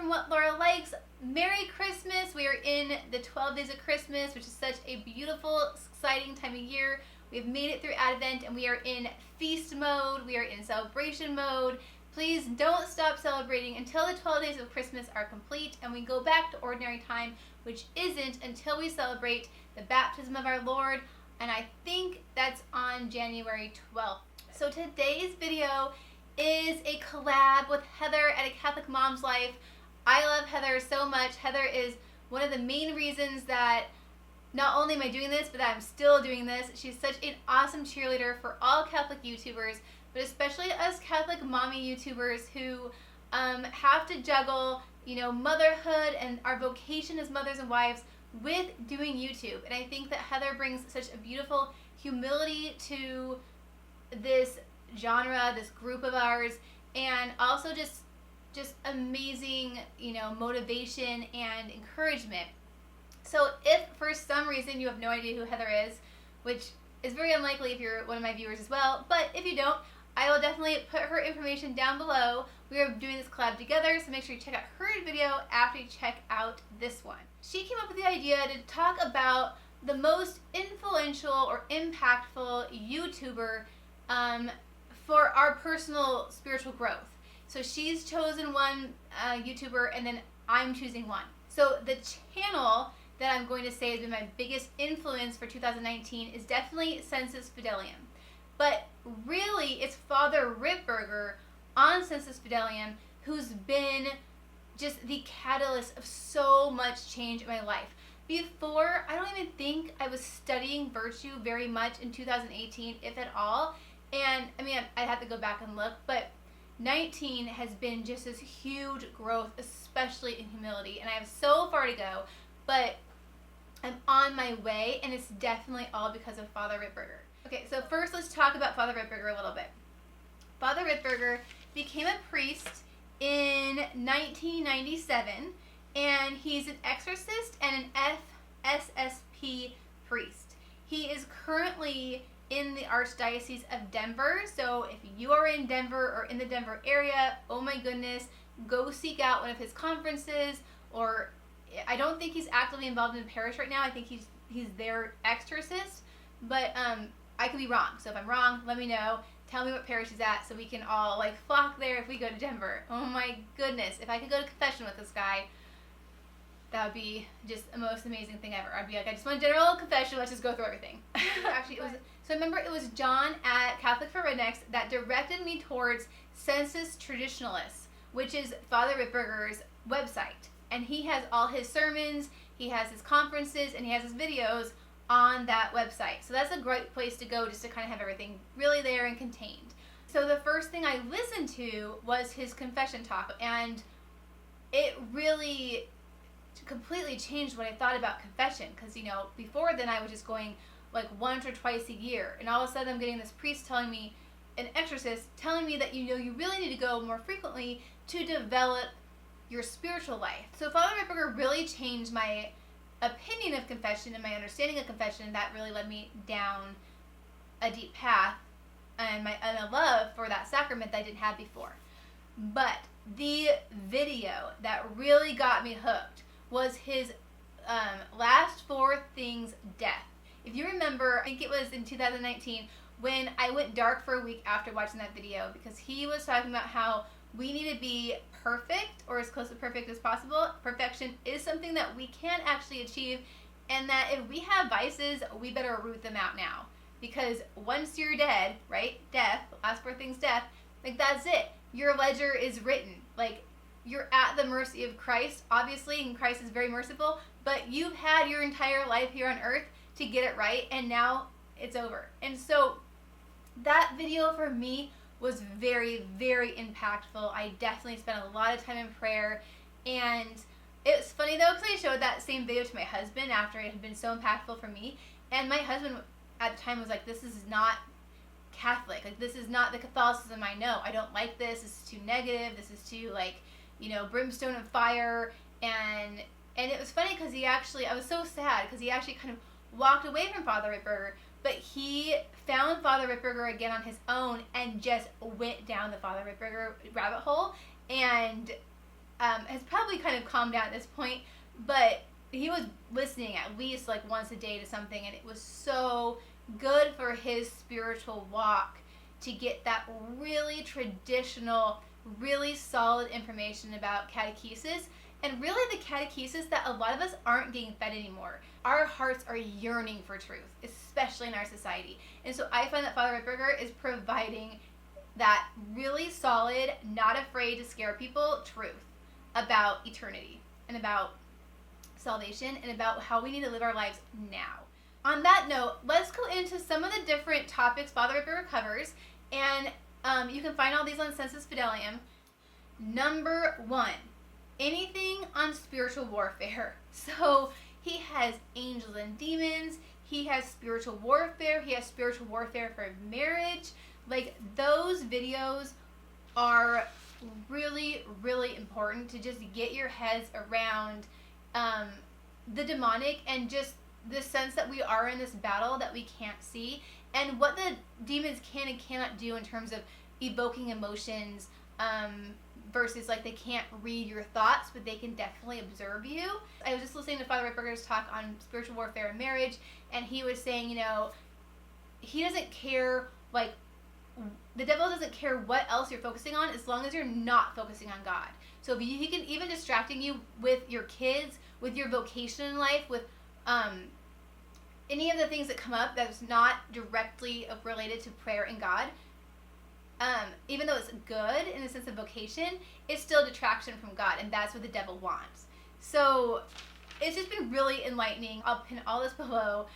from What Laura Likes. Merry Christmas. We are in the 12 days of Christmas, which is such a beautiful, exciting time of year. We've made it through Advent and we are in feast mode. We are in celebration mode. Please don't stop celebrating until the 12 days of Christmas are complete and we go back to ordinary time, which isn't until we celebrate the baptism of our Lord. And I think that's on January 12th. So today's video is a collab with Heather at A Catholic Mom's Life. I love Heather so much. Heather is one of the main reasons that not only am I doing this, but that I'm still doing this. She's such an awesome cheerleader for all Catholic YouTubers, but especially us Catholic mommy YouTubers who have to juggle, motherhood and our vocation as mothers and wives with doing YouTube. And I think that Heather brings such a beautiful humility to this genre, this group of ours, and also just amazing, motivation and encouragement. So if for some reason you have no idea who Heather is, which is very unlikely if you're one of my viewers as well, but if you don't, I will definitely put her information down below. We are doing this collab together, so make sure you check out her video after you check out this one. She came up with the idea to talk about the most influential or impactful YouTuber for our personal spiritual growth. So she's chosen one YouTuber and then I'm choosing one. So the channel that I'm going to say has been my biggest influence for 2019 is definitely Sensus Fidelium. But really, it's Fr Ripperger on Sensus Fidelium who's been just the catalyst of so much change in my life. Before, I don't even think I was studying virtue very much in 2018, if at all. And I mean, I'd have to go back and look, but 19 has been just this huge growth, especially in humility. And I have so far to go, but I'm on my way, and it's definitely all because of Fr Ripperger. Okay, so first let's talk about Fr Ripperger a little bit. Fr Ripperger became a priest in 1997, and he's an exorcist and an FSSP priest. He is currently in the Archdiocese of Denver, so if you are in Denver or in the Denver area, oh my goodness, go seek out one of his conferences. Or I don't think he's actively involved in the parish right now. I think he's their exorcist, but I could be wrong. So if I'm wrong, let me know. Tell me what parish he's at so we can all flock there if we go to Denver. Oh my goodness, if I could go to confession with this guy, that would be just the most amazing thing ever. I'd be like, I just want a general confession, let's just go through everything. Actually, so remember, it was John at Catholic for Rednecks that directed me towards Sensus Traditionalists, which is Fr Ripperger's website. And he has all his sermons, he has his conferences, and he has his videos on that website. So that's a great place to go just to kind of have everything really there and contained. So the first thing I listened to was his confession talk, and it really completely changed what I thought about confession, because before then I was just going once or twice a year, and all of a sudden I'm getting this priest telling me, an exorcist telling me that you really need to go more frequently to develop your spiritual life. So Fr Ripperger really changed my opinion of confession and my understanding of confession. That really led me down a deep path and a love for that sacrament that I didn't have before. But the video that really got me hooked was his last 4 things death. If you remember, I think it was in 2019 when I went dark for a week after watching that video, because he was talking about how we need to be perfect, or as close to perfect as possible. Perfection is something that we can't actually achieve, and that if we have vices, we better root them out now. Because once you're dead, right? Death, last 4 things death, that's it. Your ledger is written. You're at the mercy of Christ, obviously, and Christ is very merciful, but you've had your entire life here on earth to get it right, and now it's over. And so that video for me was very, very impactful. I definitely spent a lot of time in prayer, and it was funny though, because I showed that same video to my husband after it had been so impactful for me, and my husband at the time was like, this is not Catholic, this is not the Catholicism I know. I don't like this is too negative, this is too brimstone and fire. And it was funny because I was so sad because he actually kind of walked away from Fr Ripperger, but he found Fr Ripperger again on his own and just went down the Fr Ripperger rabbit hole. And has probably kind of calmed down at this point, but he was listening at least like once a day to something, and it was so good for his spiritual walk to get that really traditional, really solid information about catechesis, and really the catechesis that a lot of us aren't getting fed anymore. Our hearts are yearning for truth, especially in our society. And so I find that Father Ripperger is providing that really solid, not afraid to scare people truth about eternity and about salvation and about how we need to live our lives now. On that note, let's go into some of the different topics Father Ripperger covers, and you can find all these on Sensus Fidelium. Number 1, anything on spiritual warfare. So he has angels and demons, he has spiritual warfare, he has spiritual warfare for marriage. Like, those videos are really, really important to just get your heads around the demonic and just the sense that we are in this battle that we can't see, and what the demons can and cannot do in terms of evoking emotions, versus like they can't read your thoughts, but they can definitely observe you. I was just listening to Father Ripperger's talk on spiritual warfare and marriage, and he was saying, you know, he doesn't care, like, the devil doesn't care what else you're focusing on as long as you're not focusing on God. So if he can even distracting you with your kids, with your vocation in life, with any of the things that come up that's not directly related to prayer and God, even though it's good in the sense of vocation, it's still detraction from God, and that's what the devil wants. So it's just been really enlightening. I'll pin all this below.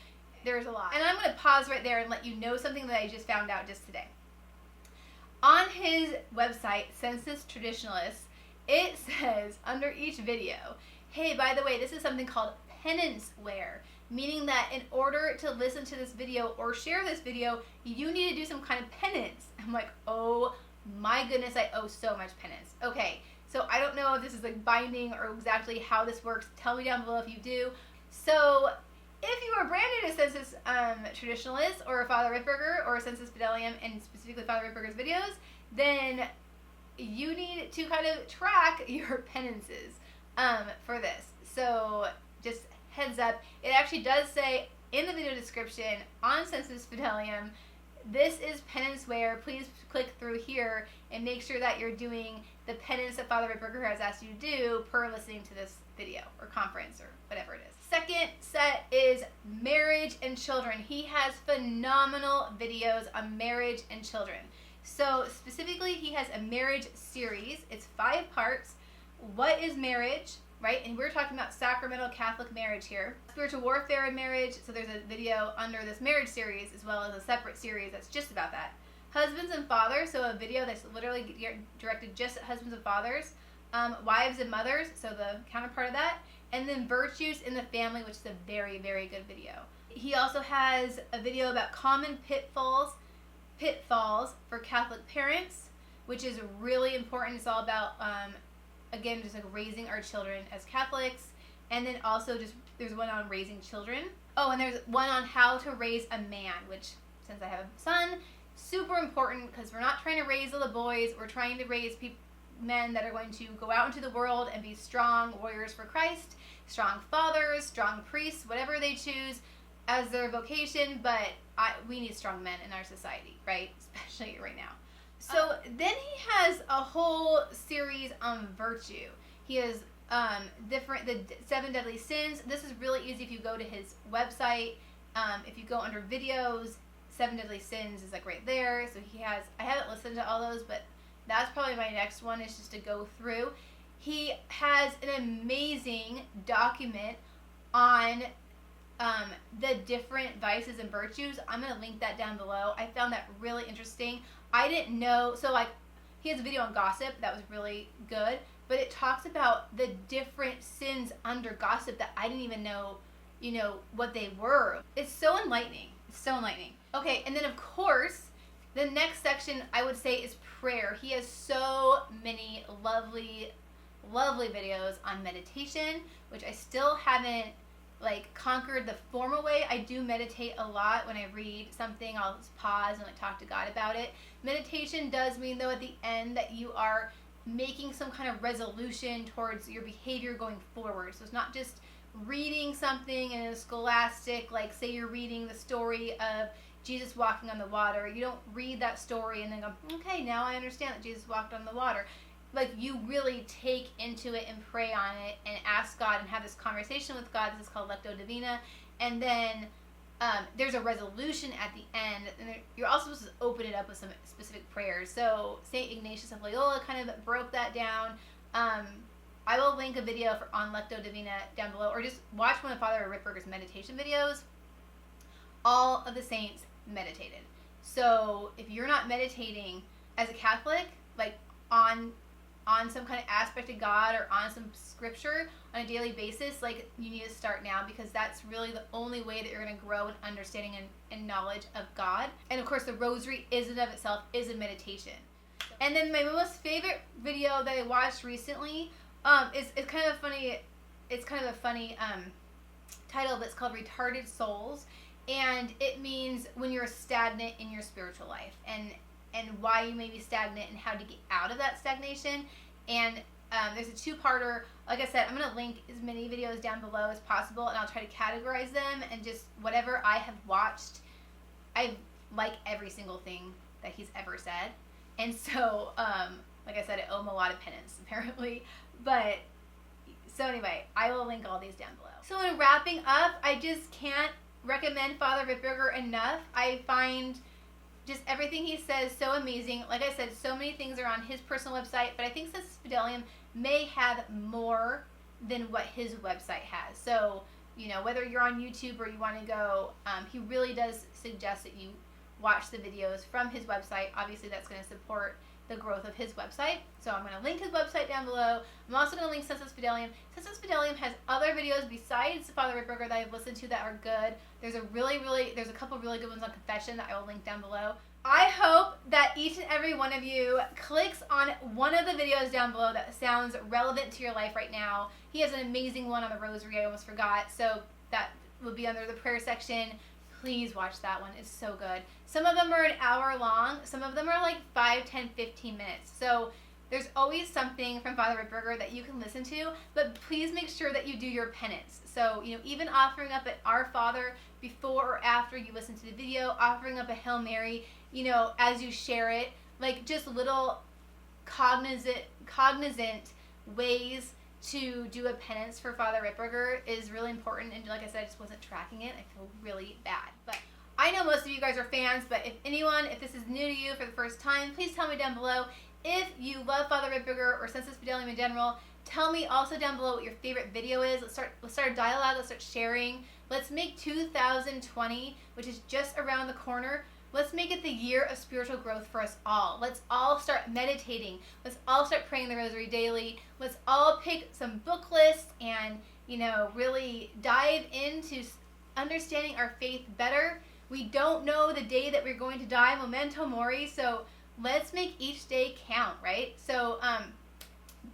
There's a lot. And I'm going to pause right there and let you know something that I just found out just today. On his website, Sensus Traditionalists, it says under each video, hey, by the way, this is something called penance wear, meaning that in order to listen to this video or share this video, you need to do some kind of penance. I'm like, oh my goodness, I owe so much penance. Okay, so I don't know if this is like binding or exactly how this works. Tell me down below if you do. So if you are brand new to Sensus Traditionalists or Father Ripperger or Sensus Fidelium, and specifically Father Ripperger's videos, then you need to kind of track your penances for this. So just heads up, it actually does say in the video description on Sensus Fidelium, this is penance wear. Please click through here and make sure that you're doing the penance that Father Ripperger has asked you to do per listening to this video or conference or whatever it is. Second set is marriage and children. He has phenomenal videos on marriage and children. So specifically, he has a marriage series. It's 5 parts. What is marriage? Right? And we're talking about sacramental Catholic marriage here. Spiritual warfare in marriage. So there's a video under this marriage series as well as a separate series that's just about that. Husbands and fathers. So a video that's literally directed just at husbands and fathers. Wives and mothers. So the counterpart of that. And then virtues in the family, which is a very, very good video. He also has a video about common pitfalls for Catholic parents, which is really important. It's all about again, just like raising our children as Catholics. And then also just, there's one on raising children. Oh, and there's one on how to raise a man, which, since I have a son, super important, because we're not trying to raise little boys. We're trying to raise men that are going to go out into the world and be strong warriors for Christ, strong fathers, strong priests, whatever they choose as their vocation. But we need strong men in our society, right? Especially right now. So then he has a whole series on virtue. He has the 7 deadly sins. This is really easy if you go to his website. If you go under videos, 7 deadly sins is like right there. So he has, I haven't listened to all those, but that's probably my next one, is just to go through. He has an amazing document on the different vices and virtues. I'm going to link that down below. I found that really interesting. I didn't know, so like, he has a video on gossip that was really good, but it talks about the different sins under gossip that I didn't even know, you know, what they were. It's so enlightening. It's so enlightening. Okay, and then of course, the next section I would say is prayer. He has so many lovely, lovely videos on meditation, which I still haven't like conquered the formal way. I do meditate a lot. When I read something, I'll just pause and like talk to God about it. Meditation does mean though at the end that you are making some kind of resolution towards your behavior going forward. So it's not just reading something in a scholastic, like say you're reading the story of Jesus walking on the water. You don't read that story and then go, okay, now I understand that Jesus walked on the water. Like, you really take into it and pray on it and ask God and have this conversation with God. This is called Lectio Divina. And then there's a resolution at the end. And you're also supposed to open it up with some specific prayers. So St. Ignatius of Loyola kind of broke that down. I will link a video on Lectio Divina down below, or just watch one of Father Ripperger's meditation videos. All of the saints meditated. So if you're not meditating as a Catholic, like on some kind of aspect of God or on some scripture on a daily basis, like, you need to start now, because that's really the only way that you're going to grow in understanding and knowledge of God. And of course, the rosary in and of itself is a meditation. And then my most favorite video that I watched recently is kind of funny. It's kind of a funny title, but it's called Retarded Souls. And it means when you're stagnant in your spiritual life, and why you may be stagnant and how to get out of that stagnation. And there's a two-parter. Like I said, I'm going to link as many videos down below as possible, and I'll try to categorize them, and just whatever I have watched, I like every single thing that he's ever said. And so, like I said, I owe him a lot of penance, apparently. But, so anyway, I will link all these down below. So in wrapping up, I just can't recommend Father Ripperger enough. I find just everything he says so amazing. Like I said, so many things are on his personal website, but I think Sensus Fidelium may have more than what his website has. So, you know, whether you're on YouTube or you want to go, he really does suggest that you watch the videos from his website. Obviously, that's going to support the growth of his website. So I'm going to link his website down below. I'm also going to link Sensus Fidelium. Sensus Fidelium has other videos besides Father Ripperger that I've listened to that are good. There's a couple really good ones on confession that I will link down below. I hope that each and every one of you clicks on one of the videos down below that sounds relevant to your life right now. He has an amazing one on the rosary, I almost forgot. So that will be under the prayer section. Please watch that one. It's so good. Some of them are an hour long. Some of them are like 5, 10, 15 minutes. So there's always something from Father Ripperger that you can listen to, but please make sure that you do your penance. So, you know, even offering up at Our Father before or after you listen to the video, offering up a Hail Mary, you know, as you share it, like just little cognizant ways to do a penance for Father Ripperger is really important. And like I said, I just wasn't tracking it. I feel really bad. But I know most of you guys are fans, but if this is new to you for the first time, please tell me down below. If you love Father Ripperger or Sensus Fidelium in general, tell me also down below what your favorite video is. Let's start a dialogue. Let's start sharing. Let's make 2020, which is just around the corner, let's make it the year of spiritual growth for us all. Let's all start meditating. Let's all start praying the rosary daily. Let's all pick some book lists and, you know, really dive into understanding our faith better. We don't know the day that we're going to die, memento mori, so let's make each day count, right? So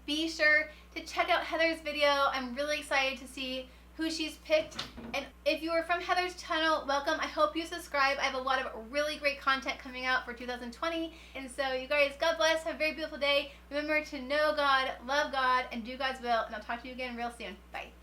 be sure to check out Heather's video. I'm really excited to see who she's picked. And if you are from Heather's channel, welcome. I hope you subscribe. I have a lot of really great content coming out for 2020. And so you guys, God bless. Have a very beautiful day. Remember to know God, love God, and do God's will. And I'll talk to you again real soon. Bye.